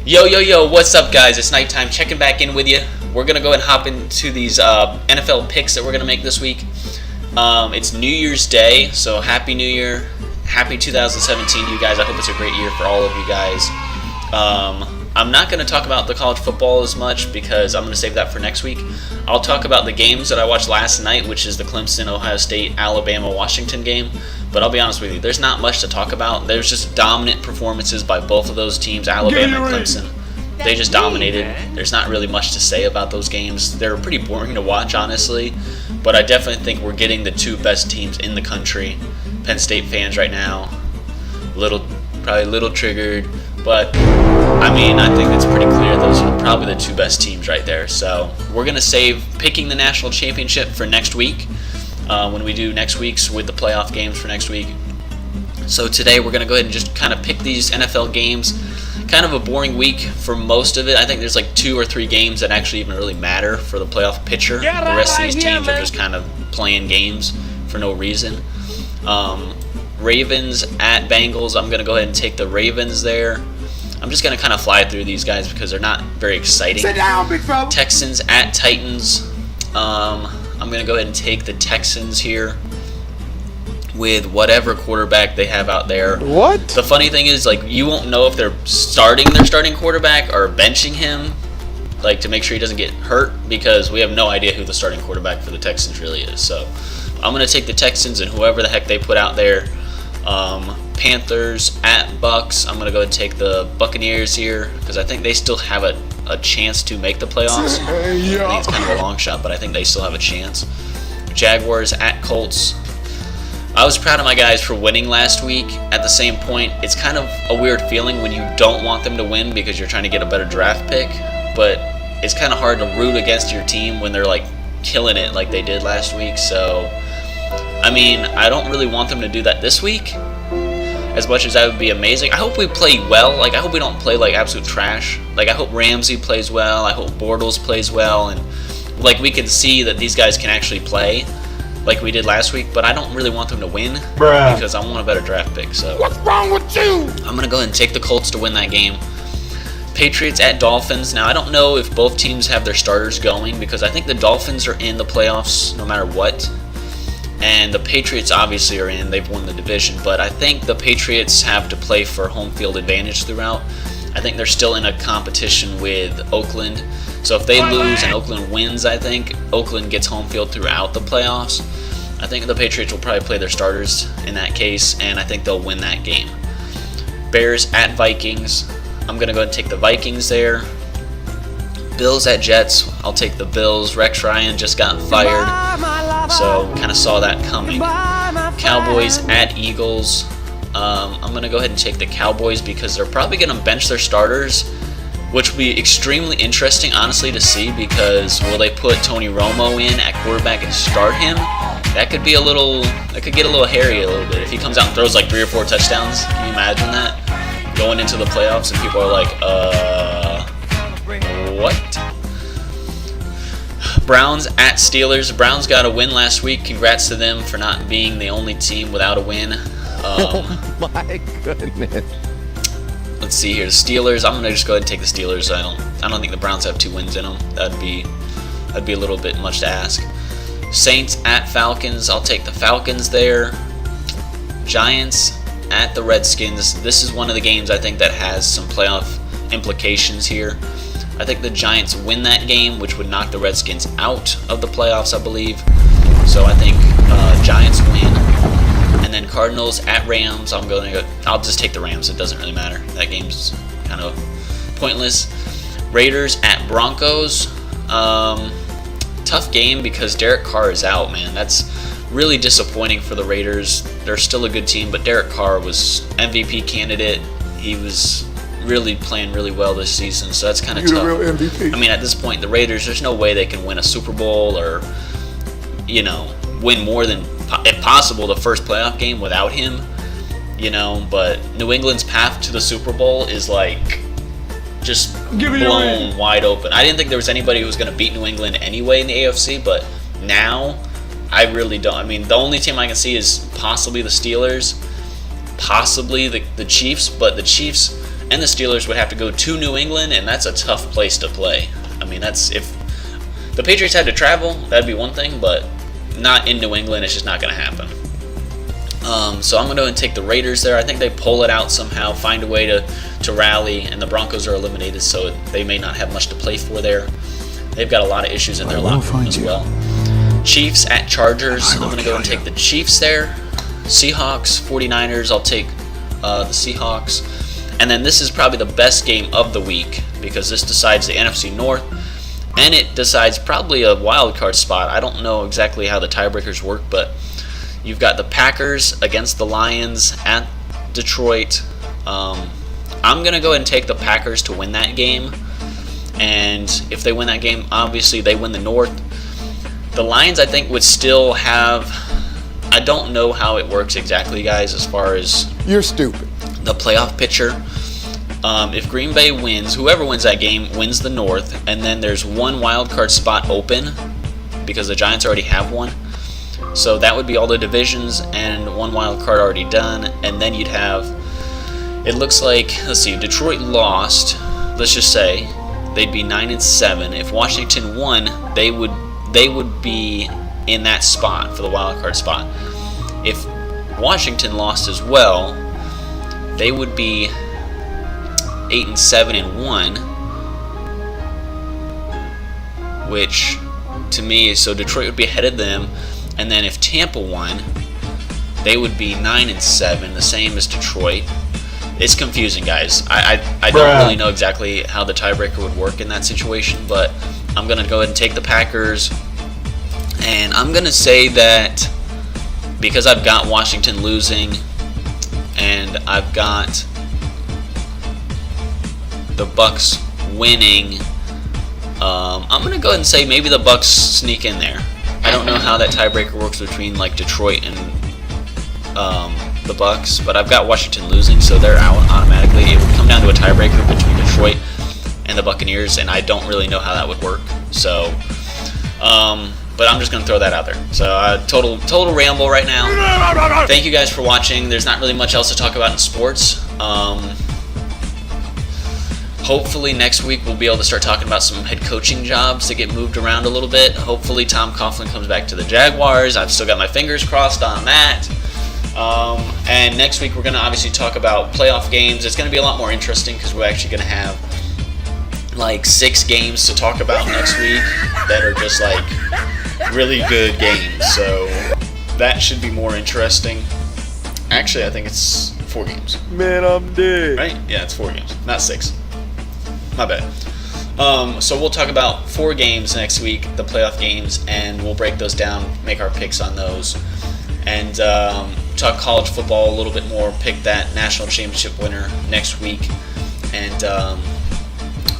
Yo, what's up, guys? It's Nighttime, checking back in with you. We're going to go and hop into these NFL picks that we're going to make this week. It's New Year's Day, so Happy New Year. Happy 2017 to you guys. I hope it's a great year for all of you guys. I'm not going to talk about the college football as much because I'm going to save that for next week. I'll talk about the games that I watched last night, which is the Clemson, Ohio State, Alabama, Washington game. But I'll be honest with you, there's not much to talk about. There's just dominant performances by both of those teams, Alabama and Clemson. They just dominated. There's not really much to say about those games. They're pretty boring to watch, honestly. But I definitely think we're getting the two best teams in the country. Penn State fans right now, probably a little triggered. But, I mean, I think it's pretty clear those are probably the two best teams right there. So we're going to save picking the national championship for next week. When we do next week's with the playoff games for next week. So today we're going to go ahead and just kind of pick these NFL games. Kind of a boring week for most of it. I think there's like 2 or 3 games that actually even really matter for the playoff picture. The rest of these teams are just kind of playing games for no reason. Ravens at Bengals. I'm going to go ahead and take the Ravens there. I'm just going to kind of fly through these guys because they're not very exciting. Sit down, big fella. Texans at Titans. I'm going to go ahead and take the Texans here with whatever quarterback they have out there. What? The funny thing is, like, you won't know if they're starting their starting quarterback or benching him, like, to make sure he doesn't get hurt, because we have no idea who the starting quarterback for the Texans really is. So I'm going to take the Texans and whoever the heck they put out there. Panthers at Bucks. I'm going to go ahead and take the Buccaneers here because I think they still have a chance to make the playoffs. I think it's kind of a long shot, but I think they still have a chance. Jaguars at Colts. I was proud of my guys for winning last week. At the same point, it's kind of a weird feeling when you don't want them to win because you're trying to get a better draft pick, but it's kind of hard to root against your team when they're like killing it like they did last week. So, I mean, I don't really want them to do that this week. As much as that would be amazing. I hope we play well. Like, I hope we don't play like absolute trash. Like, I hope Ramsey plays well. I hope Bortles plays well. And, like, we can see that these guys can actually play like we did last week. But I don't really want them to win because I want a better draft pick. So What's wrong with you? I'm going to go ahead and take the Colts to win that game. Patriots at Dolphins. Now, I don't know if both teams have their starters going because I think the Dolphins are in the playoffs no matter what. And the Patriots obviously are in. They've won the division. But I think the Patriots have to play for home field advantage throughout. I think they're still in a competition with Oakland. So if they lose and Oakland wins, I think Oakland gets home field throughout the playoffs. I think the Patriots will probably play their starters in that case, and I think they'll win that game. Bears at Vikings. I'm going to go ahead and take the Vikings there. Bills at Jets. I'll take the Bills. Rex Ryan just got fired, so kind of saw that coming. Cowboys at Eagles. I'm going to go ahead and take the Cowboys because they're probably going to bench their starters, which will be extremely interesting, honestly, to see, because will they put Tony Romo in at quarterback and start him? That could get a little hairy a little bit. If he comes out and throws like 3 or 4 touchdowns, can you imagine that? Going into the playoffs and people are like, what? Browns at Steelers. Browns got a win last week. Congrats to them for not being the only team without a win. Oh my goodness. Let's see here. The Steelers. I'm gonna just go ahead and take the Steelers. I don't think the Browns have 2 wins in them. That'd be a little bit much to ask. Saints at Falcons. I'll take the Falcons there. Giants at the Redskins. This is one of the games I think that has some playoff implications here. I think the Giants win that game, which would knock the Redskins out of the playoffs, I believe. So I think Giants win. And then Cardinals at Rams. I'll just take the Rams. It doesn't really matter. That game's kind of pointless. Raiders at Broncos. Tough game because Derek Carr is out, man. That's really disappointing for the Raiders. They're still a good team, but Derek Carr was MVP candidate. He was really playing really well this season, so that's kind of tough. Real MVP. I mean, at this point, the Raiders, there's no way they can win a Super Bowl or, win more than, if possible, the first playoff game without him, but New England's path to the Super Bowl is like just blown wide open. I didn't think there was anybody who was going to beat New England anyway in the AFC, but now I really don't. I mean, the only team I can see is possibly the Steelers, possibly the Chiefs, but the Chiefs, and the Steelers would have to go to New England, and that's a tough place to play. I mean, that's if the Patriots had to travel, that'd be one thing, but not in New England. It's just not going to happen. So I'm going to go and take the Raiders there. I think they pull it out somehow, find a way to rally, and the Broncos are eliminated, so they may not have much to play for there. They've got a lot of issues in their locker room as well. Chiefs at Chargers. I'm going to go and take the Chiefs there. Seahawks, 49ers. I'll take the Seahawks. And then this is probably the best game of the week because this decides the NFC North, and it decides probably a wild card spot. I don't know exactly how the tiebreakers work, but you've got the Packers against the Lions at Detroit. I'm going to go ahead and take the Packers to win that game. And if they win that game, obviously they win the North. The Lions, I think, would still have... I don't know how it works exactly, guys, as far as... You're stupid. The playoff picture. If Green Bay wins, whoever wins that game wins the North. And then there's one wild card spot open because the Giants already have one. So that would be all the divisions and one wild card already done. And then you'd have, it looks like, let's see, Detroit lost, let's just say, they'd be 9-7. If Washington won, they would be in that spot for the wild card spot. If Washington lost as well, they would be 8-7-1, which to me, so Detroit would be ahead of them. And then if Tampa won, they would be 9-7, the same as Detroit. It's confusing, guys. I don't really know exactly how the tiebreaker would work in that situation, but I'm going to go ahead and take the Packers. And I'm going to say that because I've got Washington losing and I've got the Bucks winning, I'm going to go ahead and say maybe the Bucks sneak in there. I don't know how that tiebreaker works between like Detroit and the Bucks, but I've got Washington losing, so they're out automatically. It would come down to a tiebreaker between Detroit and the Buccaneers, and I don't really know how that would work. So, but I'm just going to throw that out there. So, total ramble right now. Thank you guys for watching. There's not really much else to talk about in sports. Hopefully next week we'll be able to start talking about some head coaching jobs that get moved around a little bit. Hopefully Tom Coughlin comes back to the Jaguars. I've still got my fingers crossed on that. And next week we're going to obviously talk about playoff games. It's going to be a lot more interesting because we're actually going to have like 6 games to talk about next week that are just like really good games. So that should be more interesting. Actually, I think it's 4 games. Man, I'm dead. Right? Yeah, it's 4 games, not 6. My bad. So we'll talk about 4 games next week, the playoff games, and we'll break those down, make our picks on those, and talk college football a little bit more, pick that national championship winner next week. And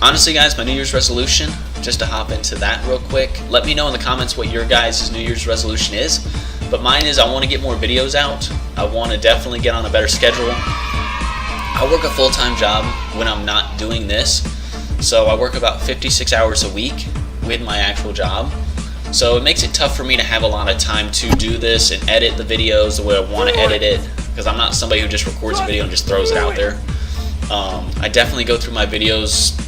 honestly, guys, my New Year's resolution, just to hop into that real quick, let me know in the comments what your guys' New Year's resolution is. But mine is I want to get more videos out. I want to definitely get on a better schedule. I work a full-time job when I'm not doing this. So I work about 56 hours a week with my actual job. So it makes it tough for me to have a lot of time to do this and edit the videos the way I want to edit it, because I'm not somebody who just records a video and just throws it out there. I definitely go through my videos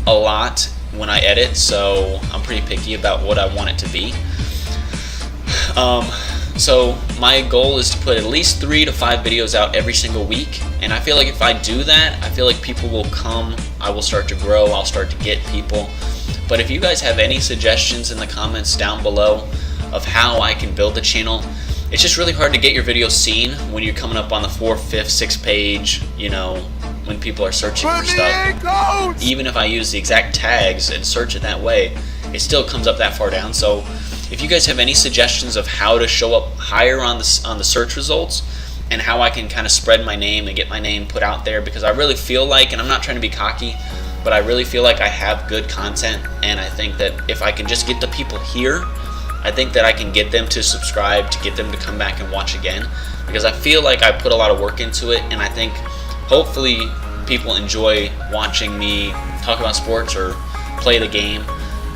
a lot when I edit, so I'm pretty picky about what I want it to be. So my goal is to put at least 3 to 5 videos out every single week, and I feel like if I do that, I feel like people will come, I will start to grow, I'll start to get people. But if you guys have any suggestions in the comments down below of how I can build the channel, it's just really hard to get your videos seen when you're coming up on the 4th, 5th, 6th page, you know, when people are searching for stuff. Even if I use the exact tags and search it that way, it still comes up that far down. So if you guys have any suggestions of how to show up higher on the search results and how I can kind of spread my name and get my name put out there, because I really feel like, and I'm not trying to be cocky, but I really feel like I have good content, and I think that if I can just get the people here, I think that I can get them to subscribe, to get them to come back and watch again, because I feel like I put a lot of work into it, and I think hopefully people enjoy watching me talk about sports or play the game.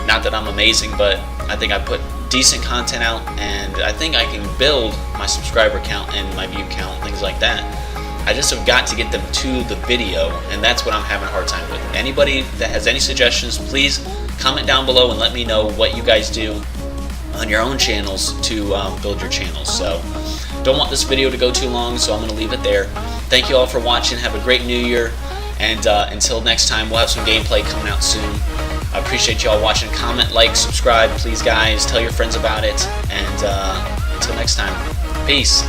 Not that I'm amazing, but I think I put decent content out, and I think I can build my subscriber count and my view count, things like that. I just have got to get them to the video, and that's what I'm having a hard time with. Anybody that has any suggestions, please comment down below and let me know what you guys do on your own channels to build your channels. So don't want this video to go too long, so I'm going to leave it there. Thank you all for watching. Have a great new year, and until next time, we'll have some gameplay coming out soon. I appreciate you all watching. Comment, like, subscribe, please guys. Tell your friends about it, and until next time, peace.